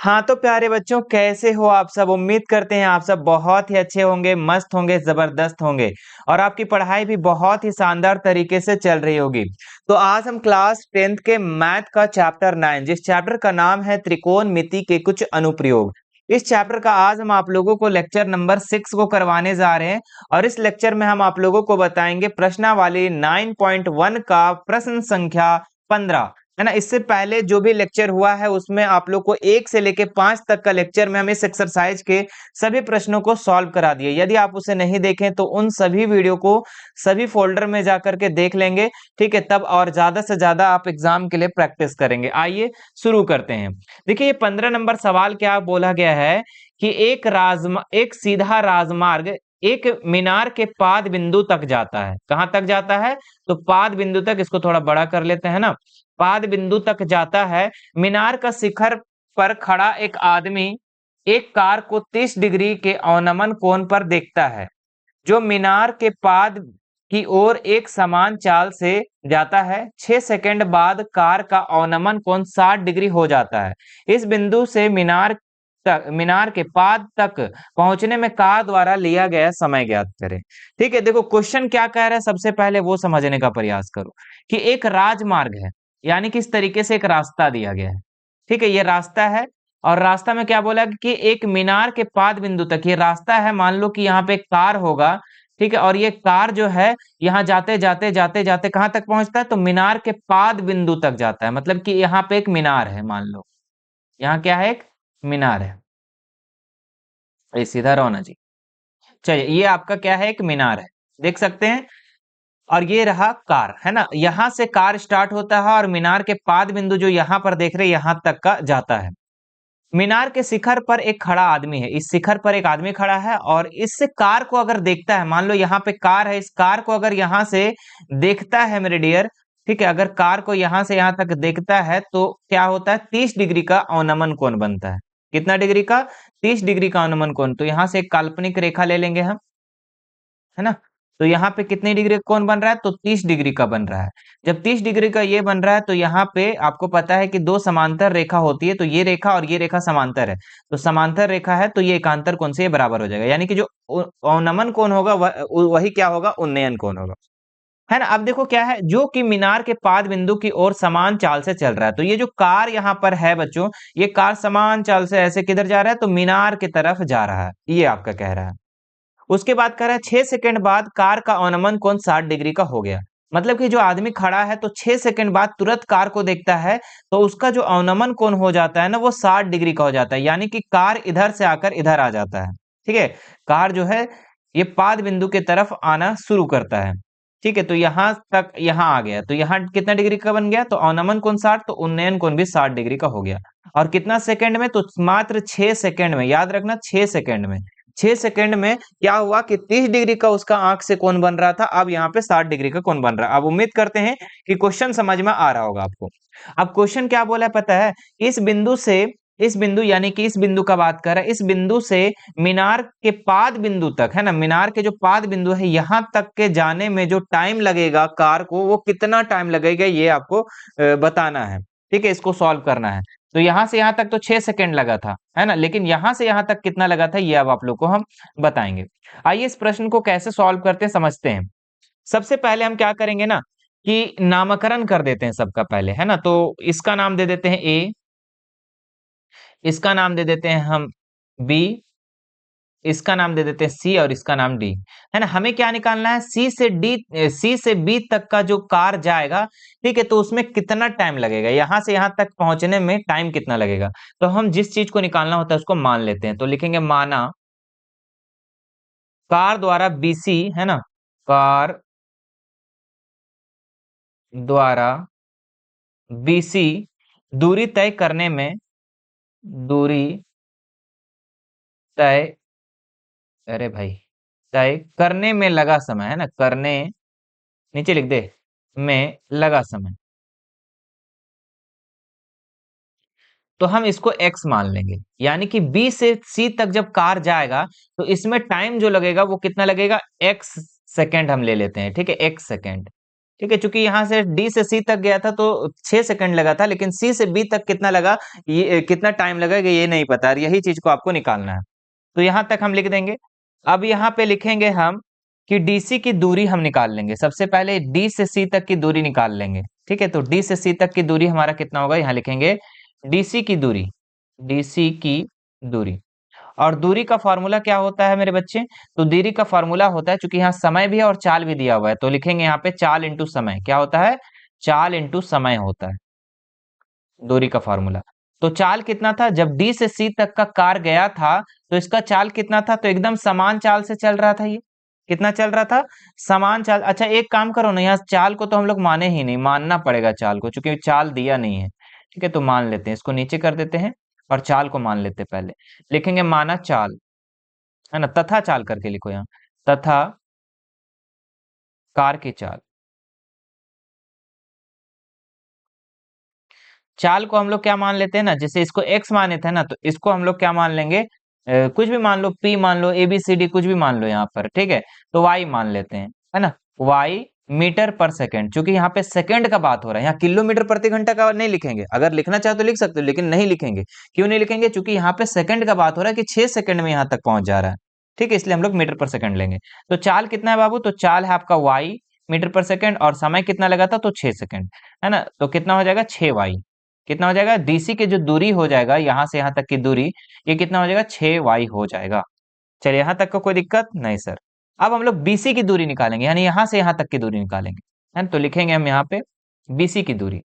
हाँ तो प्यारे बच्चों, कैसे हो आप सब। उम्मीद करते हैं आप सब बहुत ही अच्छे होंगे, मस्त होंगे, जबरदस्त होंगे और आपकी पढ़ाई भी बहुत ही शानदार तरीके से चल रही होगी। तो आज हम क्लास 10th के मैथ का चैप्टर 9, जिस चैप्टर का नाम है त्रिकोणमिति के कुछ अनुप्रयोग, इस चैप्टर का आज हम आप लोगों को लेक्चर नंबर 6 को करवाने जा रहे हैं। और इस लेक्चर में हम आप लोगों को बताएंगे प्रश्नावली 9.1 का प्रश्न संख्या 15, है ना। इससे पहले जो भी लेक्चर हुआ है उसमें आप लोग को 1 से लेके 5 तक का लेक्चर में हम इस एक्सरसाइज के सभी प्रश्नों को सॉल्व करा दिए। यदि आप उसे नहीं देखें तो उन सभी वीडियो को सभी फोल्डर में जाकर के देख लेंगे, ठीक है। तब और ज्यादा से ज्यादा आप एग्जाम के लिए प्रैक्टिस करेंगे। आइए शुरू करते हैं। देखिए, ये 15 नंबर सवाल क्या बोला गया है कि एक सीधा राजमार्ग एक मीनार के पाद बिंदु तक जाता है। कहां तक जाता है? तो पाद बिंदु तक। इसको थोड़ा बड़ा कर लेते हैं ना। पाद बिंदु तक जाता है। मीनार का शिखर पर खड़ा एक आदमी एक कार को 30 डिग्री के अवनमन कोण पर देखता है, जो मीनार के पाद की ओर एक समान चाल से जाता है। 6 सेकंड बाद कार का अवनमन कोण 60 डिग्री हो जाता है। इस बिंदु से मीनार के पाद तक पहुंचने में कार द्वारा लिया गया समय ज्ञात करें। ठीक है, देखो क्वेश्चन क्या कह रहा है, सबसे पहले वो समझने का प्रयास करो कि एक राजमार्ग है, यानी किस तरीके से एक रास्ता दिया गया है। ठीक है, ये रास्ता है और रास्ता में क्या बोला कि एक मीनार के पाद बिंदु तक ये रास्ता है। मान लो कि यहाँ पे एक कार होगा, ठीक है, और ये कार जो है यहाँ जाते जाते जाते जाते कहाँ तक पहुंचता है? तो मीनार के पाद बिंदु तक जाता है। मतलब कि यहाँ पे एक मीनार है, मान लो यहाँ क्या है, एक मीनार है। ये सीधा रहो ना जी। चलिए, ये आपका क्या है, एक मीनार है, देख सकते हैं। और ये रहा कार, है ना। यहां से कार स्टार्ट होता है और मीनार के पाद बिंदु जो यहां पर देख रहे हैं यहां तक का जाता है। मीनार के शिखर पर एक खड़ा आदमी है। इस शिखर पर एक आदमी खड़ा है और इससे कार को अगर देखता है, मान लो यहाँ पे कार है, इस कार को अगर यहाँ से देखता है मेरे डियर, ठीक है, अगर कार को यहाँ से यहाँ तक देखता है तो क्या होता है? 30 डिग्री का अवनमन कोण बनता है। कितना डिग्री का? 30 डिग्री का अवनमन कोण। तो यहाँ से एक काल्पनिक रेखा ले लेंगे हम, है ना। तो यहाँ पे कितनी डिग्री का कोण बन रहा है? तो 30 डिग्री का बन रहा है। जब 30 डिग्री का ये बन रहा है तो यहाँ पे आपको पता है कि दो समांतर रेखा होती है, तो ये रेखा और ये रेखा समांतर है। तो समांतर रेखा है तो ये एकांतर कोण से ये बराबर हो जाएगा, यानी कि जो अवनमन कोण होगा वही क्या होगा? उन्नयन कोण होगा, है ना। अब देखो क्या है, जो कि मीनार के पाद बिंदु की ओर समान चाल से चल रहा है। तो ये जो कार यहाँ पर है बच्चों, ये कार समान चाल से ऐसे किधर जा रहा है? तो मीनार की तरफ जा रहा है, ये आपका कह रहा है। उसके बाद कह रहा है 6 सेकंड बाद कार का अवनमन कोण 60 डिग्री का हो गया। मतलब कि जो आदमी खड़ा है तो 6 सेकंड बाद तुरंत कार को देखता है तो उसका जो अवनमन कोण हो जाता है ना, वो 60 डिग्री का हो जाता है, यानी कि कार इधर से आकर इधर आ जाता है। ठीक है, कार जो है ये पाद बिंदु के तरफ आना शुरू करता है। ठीक है, तो यहां तक यहाँ आ गया, तो यहाँ कितना डिग्री का बन गया? तो अवनमन कोण 60, तो उन्नयन कोण भी 60 डिग्री का हो गया। और कितना सेकंड में? तो मात्र 6 सेकंड में, याद रखना 6 सेकंड में। 6 सेकंड में क्या हुआ कि 30 डिग्री का उसका आंख से कोण बन रहा था, अब यहाँ पे 60 डिग्री का कोण बन रहा है। अब उम्मीद करते हैं कि क्वेश्चन समझ में आ रहा होगा आपको। अब क्वेश्चन क्या बोला है पता है? इस बिंदु यानी कि इस बिंदु का बात कर रहा है, इस बिंदु से मीनार के पाद बिंदु तक, है ना, मीनार के जो पाद बिंदु है यहां तक के जाने में जो टाइम लगेगा कार को, वो कितना टाइम लगेगा ये आपको बताना है। ठीक है, इसको सॉल्व करना है। तो यहां से यहां तक तो 6 सेकंड लगा था, है ना, लेकिन यहां से यहां तक कितना लगा था ये अब आप लोग को हम बताएंगे। आइए इस प्रश्न को कैसे सॉल्व करते हैं समझते हैं। सबसे पहले हम क्या करेंगे ना कि नामकरण कर देते हैं सबका पहले, है ना। तो इसका नाम दे देते हैं ए, इसका नाम दे देते हैं हम बी, इसका नाम दे देते हैं सी और इसका नाम डी, है ना। हमें क्या निकालना है? सी से बी तक का जो कार जाएगा, ठीक है, तो उसमें कितना टाइम लगेगा, यहां से यहां तक पहुंचने में टाइम कितना लगेगा। तो हम जिस चीज को निकालना होता है उसको मान लेते हैं। तो लिखेंगे माना कार द्वारा बीसी, है ना, कार द्वारा बीसी दूरी तय करने में, दूरी तय, अरे भाई, तय करने में लगा समय, है ना, करने, नीचे लिख दे, में लगा समय। तो हम इसको x मान लेंगे, यानी कि B से C तक जब कार जाएगा तो इसमें टाइम जो लगेगा वो कितना लगेगा? x सेकंड हम ले लेते हैं, ठीक है, x सेकंड। ठीक है, चूंकि यहाँ से डी से सी तक गया था तो 6 सेकंड लगा था, लेकिन सी से बी तक कितना लगा, ये कितना टाइम लगेगा ये नहीं पता, और यही चीज को आपको निकालना है। तो यहाँ तक हम लिख देंगे। अब यहाँ पे लिखेंगे हम कि डीसी की दूरी हम निकाल लेंगे। सबसे पहले डी से सी तक की दूरी निकाल लेंगे। ठीक है, तो डी से सी तक की दूरी हमारा कितना होगा, यहाँ लिखेंगे डीसी की दूरी, डीसी की दूरी। और दूरी का फॉर्मूला क्या होता है मेरे बच्चे, तो दूरी का फॉर्मूला होता है, चूंकि यहाँ समय भी है और चाल भी दिया हुआ है, तो लिखेंगे यहाँ पे चाल इंटू समय। क्या होता है, चाल इंटू समय होता है दूरी का फॉर्मूला। तो चाल कितना था, जब डी से सी तक का कार गया था तो इसका चाल कितना था, तो एकदम समान चाल से चल रहा था। ये कितना चल रहा था, समान चाल। अच्छा एक काम करो ना, यहाँ चाल को तो हम लोग माने ही नहीं, मानना पड़ेगा चाल को, क्योंकि चाल दिया नहीं है। ठीक है, तो मान लेते हैं, इसको नीचे कर देते हैं और चाल को मान लेते हैं। पहले लिखेंगे माना चाल, है ना, तथा चाल करके लिखो यहाँ, तथा कार की चाल। चाल को हम लोग क्या मान लेते हैं ना, जैसे इसको x माने थे ना, तो इसको हम लोग क्या मान लेंगे, कुछ भी मान लो, p मान लो, a b c d कुछ भी मान लो यहाँ पर। ठीक है, तो y मान लेते हैं, है ना, y मीटर पर सेकंड। क्योंकि यहाँ पे सेकंड का बात हो रहा है, यहाँ किलोमीटर प्रति घंटा का नहीं लिखेंगे। अगर लिखना चाहो तो लिख सकते हो, लेकिन नहीं लिखेंगे। क्यों नहीं लिखेंगे, क्योंकि यहाँ पे सेकंड का बात हो रहा है कि 6 सेकंड में यहाँ तक पहुंच जा रहा है। ठीक है, इसलिए हम लोग मीटर पर सेकंड लेंगे। तो चाल कितना है बाबू, तो चाल है आपका y मीटर पर सेकंड, और समय कितना लगा था, तो 6 सेकंड, है ना। तो कितना हो जाएगा, 6y। कितना हो जाएगा, डीसी की जो दूरी हो जाएगा यहाँ से यहाँ तक की दूरी, ये कितना हो जाएगा, 6y हो जाएगा। चलिए यहाँ तक का कोई दिक्कत नहीं सर। अब हम लोग बीसी की दूरी निकालेंगे, यानी यहाँ से यहाँ तक की दूरी निकालेंगे, है ना। तो लिखेंगे हम यहाँ पे बीसी की दूरी।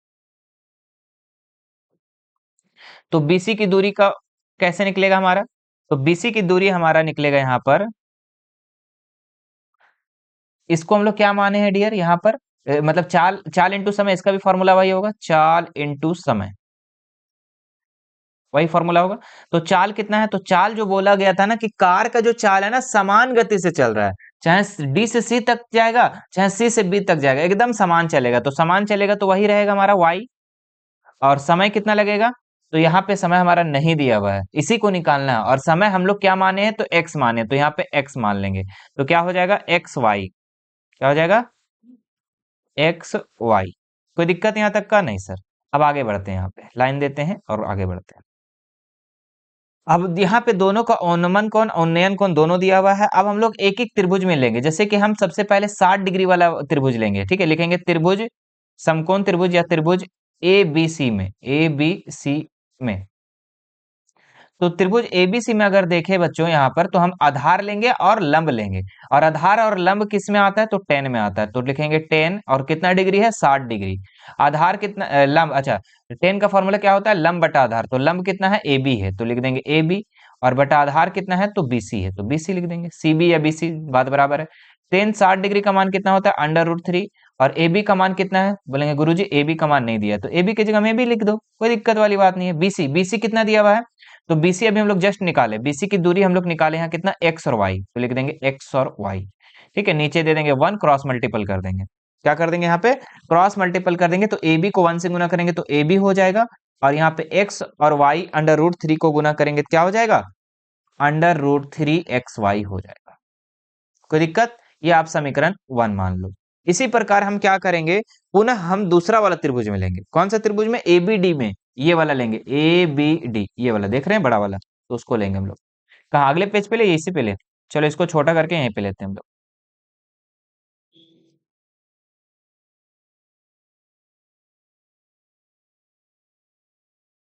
तो बीसी की दूरी का कैसे निकलेगा हमारा, तो बीसी की दूरी हमारा निकलेगा यहाँ पर, इसको हम लोग क्या माने हैं डियर यहाँ पर, मतलब चाल, चाल इंटू समय, इसका भी फॉर्मूला वही होगा, चाल इंटू समय, वही फॉर्मूला होगा। तो चाल कितना है, तो चाल जो बोला गया था ना कि कार का जो चाल है ना समान गति से चल रहा है, चाहे डी से सी तक जाएगा चाहे सी से बी तक जाएगा, एकदम समान चलेगा। तो समान चलेगा तो वही रहेगा हमारा y। और समय कितना लगेगा, तो यहाँ पे समय हमारा नहीं दिया हुआ है, इसी को निकालना है। और समय हम लोग क्या माने हैं, तो x माने, तो यहाँ पे x मान लेंगे। तो क्या हो जाएगा, एक्स वाई, क्या हो जाएगा, एक्स वाई। कोई दिक्कत यहाँ तक का नहीं सर। अब आगे बढ़ते हैं, यहाँ पे लाइन देते हैं और आगे बढ़ते हैं। अब यहाँ पे दोनों का औन्नमन कोण उन्नयन कोण दोनों दिया हुआ है। अब हम लोग एक एक त्रिभुज में लेंगे, जैसे कि हम सबसे पहले 60 डिग्री वाला त्रिभुज लेंगे। ठीक है, लिखेंगे त्रिभुज, समकोण त्रिभुज या त्रिभुज ए बी सी में, ए बी सी में। तो त्रिभुज एबीसी में अगर देखें बच्चों यहाँ पर, तो हम आधार लेंगे और लंब लेंगे। और आधार और लंब किस में आता है, तो टेन में आता है। तो लिखेंगे टेन, और कितना डिग्री है, 60 डिग्री। आधार कितना, लंब, अच्छा टेन का फॉर्मूला क्या होता है, लंब बटा आधार। तो लंब कितना है, ए बी है, तो लिख देंगे ए बी, और बटा आधार कितना है, तो बीसी है, तो बीसी लिख देंगे। सी बी या बीसी बात बराबर है। टेन 60 डिग्री का मान कितना होता है, अंडर रूट 3। और ए बी का मान कितना है, बोलेंगे गुरुजी ए बी का मान नहीं दिया, तो ए बी की जगह में भी लिख दो, कोई दिक्कत वाली बात नहीं है। बीसी, बीसी कितना दिया हुआ है, तो बीसी अभी हम लोग जस्ट निकाले, बीसी की दूरी हम लोग निकाले यहाँ कितना, एक्स और वाई, तो लिख देंगे एक्स और वाई। ठीक है, नीचे दे देंगे 1, क्रॉस मल्टीपल कर देंगे। क्या कर देंगे यहाँ पे, क्रॉस मल्टीपल कर देंगे, तो ए बी को 1 से गुना करेंगे तो ए बी हो जाएगा। और यहाँ पे एक्स और वाई अंडर रूट 3 को गुना करेंगे तो क्या हो जाएगा, अंडर रूट 3 XY हो जाएगा। कोई दिक्कत, ये आप समीकरण 1 मान लो। इसी प्रकार हम क्या करेंगे, पुनः हम दूसरा वाला त्रिभुज में लेंगे। कौन सा त्रिभुज में, एबीडी में, ये वाला लेंगे, ए बी डी, ये वाला देख रहे हैं बड़ा वाला, तो उसको लेंगे हम लोग। कहा अगले पेज पे ले, इसी पे ले, चलो इसको छोटा करके यहीं पे लेते हैं हम लोग।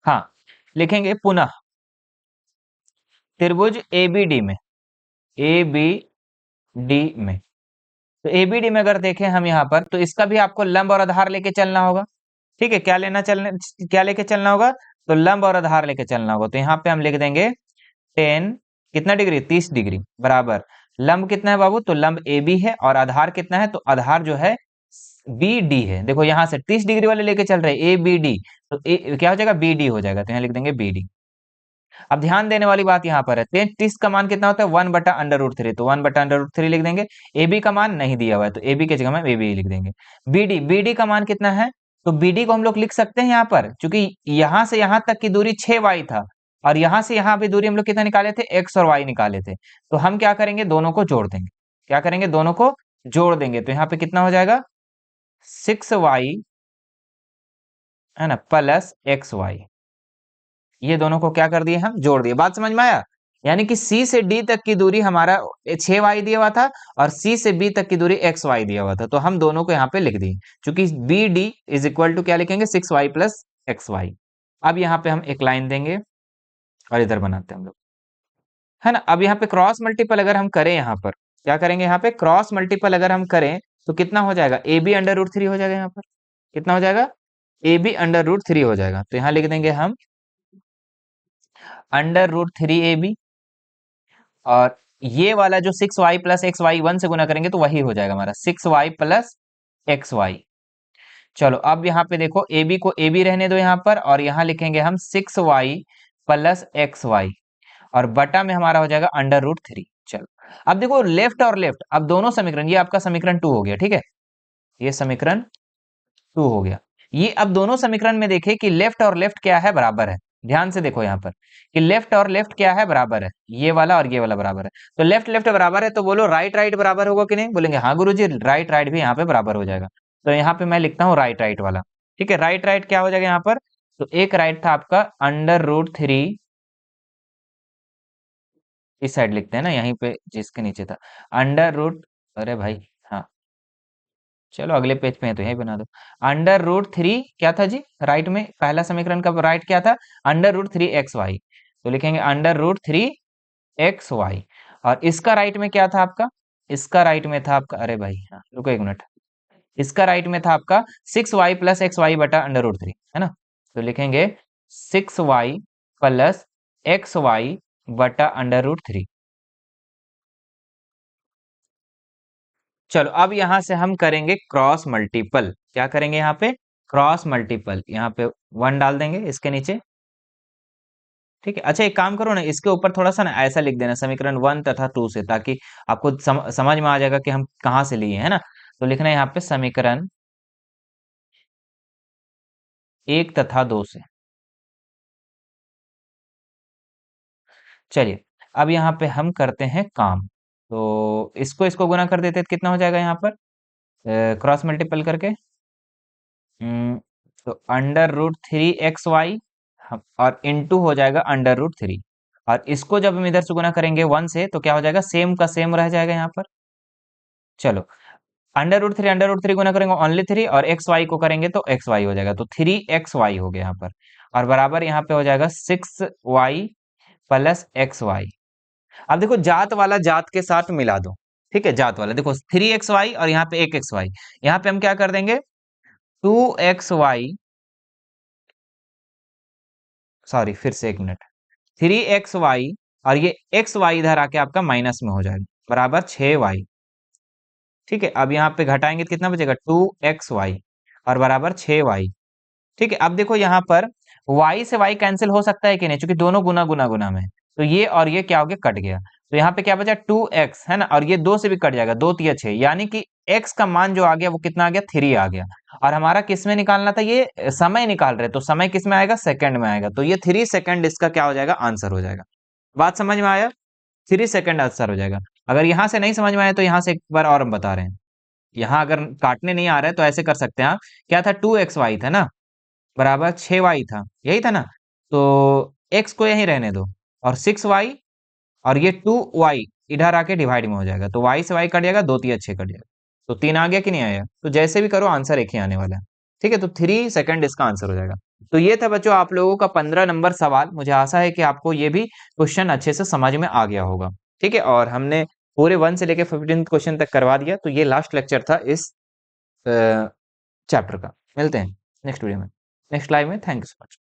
हाँ, लिखेंगे पुनः त्रिभुज एबीडी में, ए बी डी में। तो एबीडी में अगर देखें हम यहाँ पर, तो इसका भी आपको लंब और आधार लेके चलना होगा। ठीक है, क्या लेके चलना होगा, तो लंब और आधार लेके चलना होगा। तो यहाँ पे हम लिख देंगे 10 कितना डिग्री, 30 डिग्री, बराबर लंब कितना है बाबू, तो लंब ए बी है, और आधार कितना है, तो आधार जो है बी डी है। देखो यहाँ से 30 डिग्री वाले लेके चल रहे हैं, ए बी डी, तो क्या हो जाएगा, बी डी हो जाएगा, तो यहाँ लिख देंगे बी डी। अब ध्यान देने वाली बात यहाँ पर है, 30 का मान कितना होता है, 1/√3, तो 1/√3 लिख देंगे। ए बी का मान नहीं दिया हुआ है, तो ए बी की जगह में ए बी लिख देंगे। बी डी का मान कितना है, तो बी डी को हम लोग लिख सकते हैं यहाँ पर, क्योंकि यहाँ से यहाँ तक की दूरी 6y था, और यहाँ से यहाँ पे दूरी हम लोग कितना निकाले थे, x और y निकाले थे। तो हम क्या करेंगे, दोनों को जोड़ देंगे। क्या करेंगे, दोनों को जोड़ देंगे, तो यहाँ पे कितना हो जाएगा, 6y है ना प्लस xy, ये दोनों को क्या कर दिए हम, जोड़ दिए। बात समझ में आया? यानी कि C से D तक की दूरी हमारा 6y दिया हुआ था और C से B तक की दूरी xy दिया हुआ था, तो हम दोनों को यहाँ पे लिख दिए। क्योंकि BD इज इक्वल टू क्या लिखेंगे, 6y प्लस xy। अब यहाँ पे हम एक लाइन देंगे और इधर बनाते हैं हम लोग, है ना। अब यहाँ पे क्रॉस मल्टीपल अगर हम करें, यहाँ पर क्या करेंगे, यहाँ पे क्रॉस मल्टीपल अगर हम करें तो कितना हो जाएगा, a b under root three हो जाएगा। यहाँ पर कितना हो जाएगा, a b under root three हो जाएगा। तो यहाँ लिख देंगे हम under root three a b, और ये वाला जो 6y प्लस एक्स वाई 1 से गुना करेंगे तो वही हो जाएगा हमारा 6y प्लस एक्स वाई। चलो अब यहाँ पे देखो, ए बी को ए बी रहने दो यहाँ पर, और यहाँ लिखेंगे हम 6y प्लस एक्स वाई, और बटा में हमारा हो जाएगा अंडर रूट थ्री। चलो अब देखो लेफ्ट और लेफ्ट, अब दोनों समीकरण, ये आपका समीकरण 2 हो गया, ठीक है, ये समीकरण 2 हो गया। ये अब दोनों समीकरण में देखें कि लेफ्ट और लेफ्ट क्या है, बराबर है। ध्यान से देखो यहाँ पर कि लेफ्ट और लेफ्ट क्या है, बराबर है, ये वाला और ये वाला बराबर है। तो लेफ्ट लेफ्ट बराबर है, तो बोलो राइट राइट बराबर होगा कि नहीं, बोलेंगे हाँ गुरुजी, राइट राइट भी यहाँ पे बराबर हो जाएगा। तो यहाँ पे मैं लिखता हूँ राइट राइट वाला, ठीक है। राइट राइट क्या हो जाएगा यहाँ पर, तो एक राइट था आपका अंडर रूट थ्री, इस साइड लिखते हैं ना, यहीं पे जिसके नीचे था अंडर रूट, अरे भाई हाँ, चलो अगले पेज पे है तो यही बना दो। अंडर रूट थ्री क्या था जी, राइट में पहला समीकरण का राइट क्या था, under root three x y, तो लिखेंगे under root three x y. और इसका राइट में क्या था आपका, इसका राइट में था आपका, अरे भाई हाँ रुको एक मिनट, इसका राइट में था आपका 6y प्लस एक्स वाई बटा अंडर रूट थ्री, है ना। तो लिखेंगे 6y प्लस एक्स वाई बटा अंडर रूट थ्री। चलो अब यहां से हम करेंगे क्रॉस मल्टीपल, क्या करेंगे यहाँ पे, क्रॉस मल्टीपल, यहाँ पे 1 डाल देंगे इसके नीचे, ठीक है। अच्छा एक काम करो ना, इसके ऊपर थोड़ा सा ना ऐसा लिख देना समीकरण 1 तथा 2 से, ताकि आपको समझ में आ जाएगा कि हम कहाँ से लिए, है ना। तो लिखना है यहाँ पे समीकरण 1 तथा 2 से। चलिए अब यहाँ पे हम करते हैं काम, तो इसको इसको गुना कर देते हैं तो कितना हो जाएगा यहाँ पर, क्रॉस मल्टीपल करके, हम्म, तो under root three x y, और इनटू हो जाएगा अंडर रूट थ्री, और इसको जब हम इधर से गुना करेंगे 1 से तो क्या हो जाएगा, सेम का सेम रह जाएगा यहाँ पर। चलो अंडर रूट थ्री गुना करेंगे ओनली थ्री, और एक्स वाई को करेंगे तो एक्स वाई हो जाएगा, तो 3xy हो गया यहाँ पर, और बराबर यहाँ पे हो जाएगा 6y प्लस एक्स वाई। अब देखो जात वाला जात के साथ मिला दो, ठीक है, जात वाला देखो 3xy और यहाँ पे 1xy, यहाँ पे हम क्या कर देंगे 2xy, सॉरी फिर से एक मिनट, 3xy, और ये xy इधर आके आपका माइनस में हो जाएगा, बराबर 6y, ठीक है। अब यहाँ पे घटाएंगे तो कितना बचेगा 2xy, और बराबर 6y, ठीक है। अब देखो यहाँ पर y से y कैंसिल हो सकता है कि नहीं, क्योंकि दोनों गुना गुना गुना में है, तो ये और ये क्या हो गया, कट गया। तो यहाँ पे क्या बचा 2x, है ना, और ये 2 से भी कट जाएगा, 2 तिया 6, यानी कि x का मान जो आ गया वो कितना आ गया, 3 आ गया। और हमारा किस में निकालना था, ये समय निकाल रहे, तो समय किस में आएगा, सेकंड में आएगा, तो ये 3 सेकंड इसका क्या हो जाएगा, आंसर हो जाएगा। बात समझ में आया, 3 सेकंड आंसर हो जाएगा। अगर यहाँ से नहीं समझ में आया तो यहाँ से एक बार और हम बता रहे हैं, यहाँ अगर काटने नहीं आ रहा है तो ऐसे कर सकते हैं आप, क्या था 2xy था ना, बराबर 6y था, यही था ना, तो x को यहीं रहने दो, और 6y, और ये 2y इधर आके डिवाइड में हो जाएगा, तो y से y कट जाएगा, 2 3 6 कट जाएगा, तो 3 आ गया कि नहीं आया, तो जैसे भी करो आंसर एक ही आने वाला है, ठीक है। तो 3 सेकंड इसका आंसर हो जाएगा। तो ये था बच्चों आप लोगों का 15 नंबर सवाल। मुझे आशा है कि आपको ये भी क्वेश्चन अच्छे से समझ में आ गया होगा, ठीक है। और हमने पूरे 1 से लेकर 15 क्वेश्चन तक करवा दिया, तो ये लास्ट लेक्चर था इस चैप्टर का। मिलते हैं नेक्स्ट वीडियो में, नेक्स्ट लाइव में। Thank you so much.